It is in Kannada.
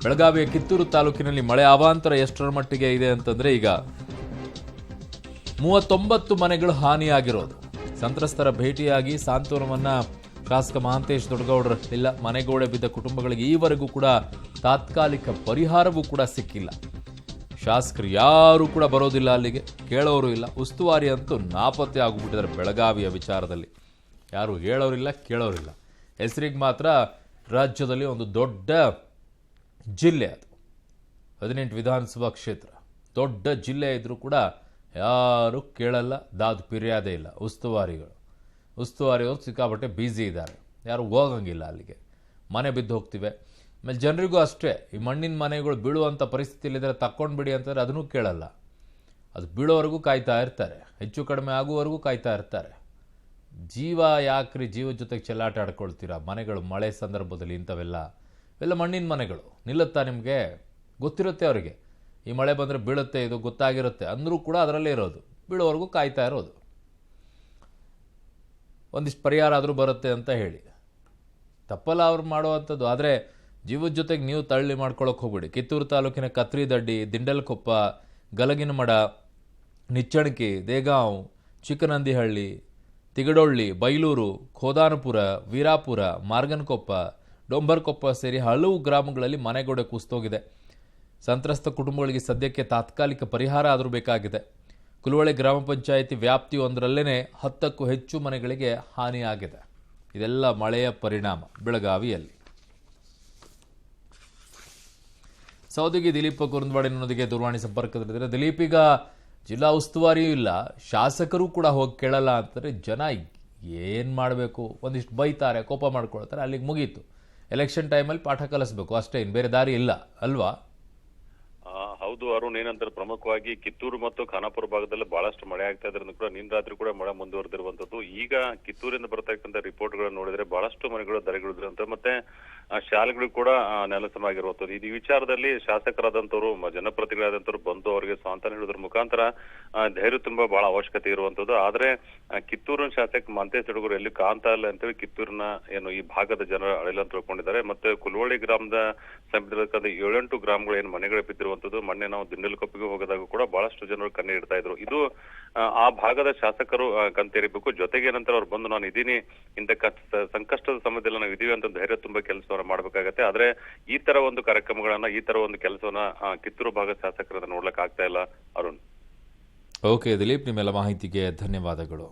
ಬೆಳಗಾವಿಯ ಕಿತ್ತೂರು ತಾಲೂಕಿನಲ್ಲಿ ಮಳೆ ಅವಾಂತರ ಎಷ್ಟರ ಮಟ್ಟಿಗೆ ಇದೆ ಅಂತಂದ್ರೆ ಈಗ 39 ಮನೆಗಳು ಹಾನಿಯಾಗಿರೋದು. ಸಂತ್ರಸ್ತರ ಭೇಟಿಯಾಗಿ ಸಾಂತ್ವನವನ್ನ ಶಾಸಕ ಮಹಾಂತೇಶ್ ದೊಡ್ಡಗೌಡರು ಇಲ್ಲ, ಮನೆಗೋಡೆ ಬಿದ್ದ ಕುಟುಂಬಗಳಿಗೆ ಈವರೆಗೂ ಕೂಡ ತಾತ್ಕಾಲಿಕ ಪರಿಹಾರವೂ ಕೂಡ ಸಿಕ್ಕಿಲ್ಲ. ಶಾಸಕರು ಯಾರು ಕೂಡ ಬರೋದಿಲ್ಲ, ಅಲ್ಲಿಗೆ ಕೇಳೋರು ಇಲ್ಲ. ಉಸ್ತುವಾರಿ ಅಂತೂ ನಾಪತ್ತೆ ಆಗಿಬಿಟ್ಟಿದ್ದಾರೆ ಬೆಳಗಾವಿಯ ವಿಚಾರದಲ್ಲಿ. ಯಾರು ಹೇಳೋರಿಲ್ಲ, ಕೇಳೋರಿಲ್ಲ. ಹೆಸರಿಗೆ ಮಾತ್ರ ರಾಜ್ಯದಲ್ಲಿ ಒಂದು ದೊಡ್ಡ ಜಿಲ್ಲೆ, ಅದು 18 ವಿಧಾನಸಭಾ ಕ್ಷೇತ್ರ, ದೊಡ್ಡ ಜಿಲ್ಲೆ ಇದ್ರೂ ಕೂಡ ಯಾರು ಕೇಳಲ್ಲ, ದಾದು ಪಿರ್ಯಾದೇ ಇಲ್ಲ. ಉಸ್ತುವಾರಿಯವರು ಸಿಕ್ಕಾಪಟ್ಟೆ ಬ್ಯುಸಿ ಇದ್ದಾರೆ, ಯಾರು ಹೋಗಂಗಿಲ್ಲ ಅಲ್ಲಿಗೆ. ಮನೆ ಬಿದ್ದು ಹೋಗ್ತಿವೆ. ಆಮೇಲೆ ಜನರಿಗೂ ಅಷ್ಟೇ, ಈ ಮಣ್ಣಿನ ಮನೆಗಳು ಬೀಳುವಂಥ ಪರಿಸ್ಥಿತಿಯಲ್ಲಿದ್ದರೆ ತಕ್ಕೊಂಡು ಬಿಡಿ ಅಂತಂದರೆ ಅದನ್ನೂ ಕೇಳಲ್ಲ. ಅದು ಬೀಳೋವರೆಗೂ ಕಾಯ್ತಾ ಇರ್ತಾರೆ, ಹೆಚ್ಚು ಕಡಿಮೆ ಆಗುವವರೆಗೂ ಕಾಯ್ತಾ ಇರ್ತಾರೆ. ಜೀವ ಯಾಕ್ರಿ ಜೀವದ ಜೊತೆಗೆ ಚೆಲ್ಲಾಟ ಆಡ್ಕೊಳ್ತೀರಾ? ಮನೆಗಳು ಮಳೆ ಸಂದರ್ಭದಲ್ಲಿ ಇವೆಲ್ಲ ಮಣ್ಣಿನ ಮನೆಗಳು ನಿಲ್ಲುತ್ತಾ? ನಿಮಗೆ ಗೊತ್ತಿರುತ್ತೆ, ಅವರಿಗೆ ಈ ಮಳೆ ಬಂದರೆ ಬೀಳುತ್ತೆ, ಇದು ಗೊತ್ತಾಗಿರುತ್ತೆ ಅಂದರೂ ಕೂಡ ಅದರಲ್ಲೇ ಇರೋದು, ಬೀಳೋವರೆಗೂ ಕಾಯ್ತಾ ಇರೋದು. ಒಂದಿಷ್ಟು ಪರಿಹಾರ ಆದರೂ ಬರುತ್ತೆ ಅಂತ ಹೇಳಿ ತಪ್ಪಲ್ಲ ಅವ್ರು ಮಾಡುವಂಥದ್ದು. ಆದರೆ ಜೀವದ ಜೊತೆಗೆ ನೀವು ತಳ್ಳಿ ಮಾಡ್ಕೊಳ್ಳೋಕೆ ಹೋಗ್ಬಿಡಿ. ಕಿತ್ತೂರು ತಾಲೂಕಿನ ಕತ್ರಿದಡ್ಡಿ, ದಿಂಡಲ್ಕೊಪ್ಪ, ಗಲಗಿನಮಡ, ನಿಚ್ಚಣಕಿ, ದೇಗಾಂವ್, ಚಿಕ್ಕನಂದಿಹಳ್ಳಿ, ತಿಗಡೊಳ್ಳಿ, ಬೈಲೂರು, ಖೋದಾನಪುರ, ವೀರಾಪುರ, ಮಾರ್ಗನಕೊಪ್ಪ, ಡೊಂಬರ್ಕೊಪ್ಪ ಸೇರಿ ಹಲವು ಗ್ರಾಮಗಳಲ್ಲಿ ಮನೆಗೋಡೆ ಕುಸಿದೋಗಿದೆ. ಸಂತ್ರಸ್ತ ಕುಟುಂಬಗಳಿಗೆ ಸದ್ಯಕ್ಕೆ ತಾತ್ಕಾಲಿಕ ಪರಿಹಾರ ಆದರೂ ಬೇಕಾಗಿದೆ. ಕುಲವಳೆ ಗ್ರಾಮ ಪಂಚಾಯಿತಿ ವ್ಯಾಪ್ತಿಯೊಂದರಲ್ಲೇ 10ಕ್ಕೂ ಹೆಚ್ಚು ಮನೆಗಳಿಗೆ ಹಾನಿಯಾಗಿದೆ. ಇದೆಲ್ಲ ಮಳೆಯ ಪರಿಣಾಮ ಬೆಳಗಾವಿಯಲ್ಲಿ. ಸೌದಿಗೆ ದಿಲೀಪ್ ಕುರುಂದವಾಡಿ ನನ್ನೊಂದಿಗೆ ದೂರವಾಣಿ ಸಂಪರ್ಕದಲ್ಲಿದ್ದಾರೆ. ದಿಲೀಪ್, ಈಗ ಜಿಲ್ಲಾ ಉಸ್ತುವಾರಿಯೂ ಇಲ್ಲ, ಶಾಸಕರು ಕೂಡ ಹೋಗಿ ಕೇಳಲ್ಲ ಅಂತಂದರೆ ಜನ ಏನು ಮಾಡಬೇಕು? ಒಂದಿಷ್ಟು ಬೈತಾರೆ, ಕೋಪ ಮಾಡ್ಕೊಳ್ತಾರೆ, ಅಲ್ಲಿಗೆ ಮುಗೀತು. ಎಲೆಕ್ಷನ್ ಟೈಮಲ್ಲಿ ಪಾಠ ಕಲಿಸ್ಬೇಕು ಅಷ್ಟೇ, ಇನ್ನು ಬೇರೆ ದಾರಿ ಇಲ್ಲ ಅಲ್ವಾ? ಹೌದು ಅರುಣ್, ಏನಂತಾರೆ ಪ್ರಮುಖವಾಗಿ ಕಿತ್ತೂರು ಮತ್ತು ಖಾನಾಪುರ ಭಾಗದಲ್ಲಿ ಬಹಳಷ್ಟು ಮಳೆ ಆಗ್ತಾ ಇದ್ರಿಂದ ಕೂಡ ನಿನ್ನೆ ರಾತ್ರಿ ಕೂಡ ಮಳೆ ಮುಂದುವರೆದಿರುವಂತದ್ದು. ಈಗ ಕಿತ್ತೂರಿಂದ ಬರ್ತಕ್ಕಂಥ ರಿಪೋರ್ಟ್ ಗಳನ್ನ ನೋಡಿದ್ರೆ ಬಹಳಷ್ಟು ಮನೆಗಳು ಧರೆಗುಳಿದ್ರಂತೆ, ಮತ್ತೆ ಶಾಲೆಗಳು ಕೂಡ ನೆಲಸಮಾಗಿರುವಂತದ್ದು. ಈ ವಿಚಾರದಲ್ಲಿ ಶಾಸಕರಾದಂತವ್ರು, ಜನಪ್ರತಿನಿಧಿಗಳಾದಂತವ್ರು ಬಂದು ಅವರಿಗೆ ಸಾಂತ್ವನ ಹೇಳೋದ್ರ ಮುಖಾಂತರ ಧೈರ್ಯ ತುಂಬಾ ಬಹಳ ಅವಶ್ಯಕತೆ ಇರುವಂತದ್ದು. ಆದ್ರೆ ಕಿತ್ತೂರಿನ ಶಾಸಕ ಮಹಾಂತೇಶ್ ದೊಡ್ಡಗೌಡರು ಎಲ್ಲಿ ಕಾಣ್ತಾ ಇಲ್ಲ ಅಂತೇಳಿ ಕಿತ್ತೂರಿನ ಈ ಭಾಗದ ಜನರ ಅಳಿಲ ತಿಳ್ಕೊಂಡಿದ್ದಾರೆ. ಮತ್ತೆ ಕುಲವಳ್ಳಿ ಗ್ರಾಮದ ಸಮೀಪದ 7-8 ಗ್ರಾಮಗಳು ಏನು ಮನೆಗಳು ಬಿದ್ದಿರುವಂತದ್ದು. ಮೊನ್ನೆ ನಾವು ದಿಂಡಲ್ಕೊಪ್ಪಿಗೆ ಹೋಗದಾಗ ಕೂಡ ಬಹಳಷ್ಟು ಜನರು ಕಣ್ಣೀರ್ ಇಡ್ತಾ ಇದ್ರು. ಇದು ಆ ಭಾಗದ ಶಾಸಕರು ಕಂತೇರಿಬೇಕು. ಜೊತೆಗೆ ಏನಂತಾರೆ, ಅವ್ರು ಬಂದು ನಾನು ಇದೀನಿ, ಇಂಥ ಸಂಕಷ್ಟದ ಸಮಯದಲ್ಲಿ ನಾವು ಇದೀವಿ ಅಂತ ಧೈರ್ಯ ತುಂಬಾ ಕೆಲಸವನ್ನ ಮಾಡ್ಬೇಕಾಗತ್ತೆ. ಆದ್ರೆ ಈ ತರ ಒಂದು ಕಾರ್ಯಕ್ರಮಗಳನ್ನ, ಈ ತರ ಒಂದು ಕೆಲಸವನ್ನ ಕಿತ್ತೂರು ಭಾಗದ ಶಾಸಕರನ್ನ ನೋಡ್ಲಿಕ್ಕೆ ಆಗ್ತಾ ಇಲ್ಲ ಅರುಣ್. ಓಕೆ ದಿಲೀಪ್, ನಿಮ್ಮೆಲ್ಲ ಮಾಹಿತಿಗೆ ಧನ್ಯವಾದಗಳು.